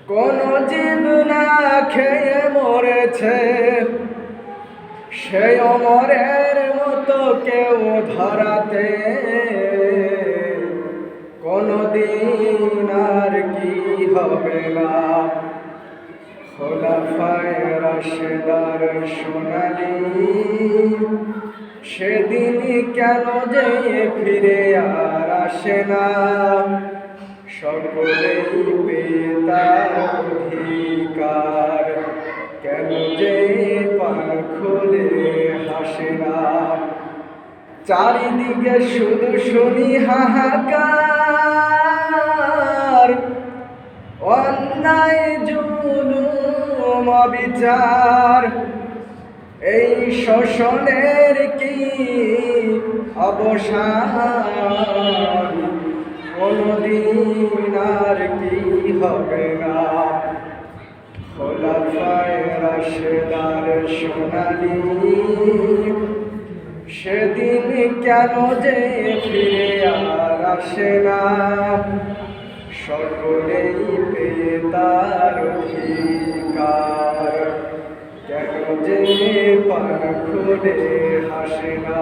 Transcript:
কোন জীব না খেয়ে মরেছে, সেই অমরের মতো কেউ ধরাতে কোনদিন আর কি হবে না। খোলাফায়ে রাশেদার সোনালি সেদিন কেন যে ফিরে আর আসে না, সকলেই পেয়ে তার অধিকার, কেন যে পান খুলে হাসে না। চারিদিকে শুধু শুনি হাহাকার, অন্যায় জুলুম অবিচার, এই শোষণের কি অবসান, কোনদিন আর কি হবে না। খোলাফায়ে রাশেদার সোনালি সেদিন কেন যে ফিরে আর আসে না, সকলেই পেয়ে তার অধিকার, কেন যে পান খুলে হাসে না।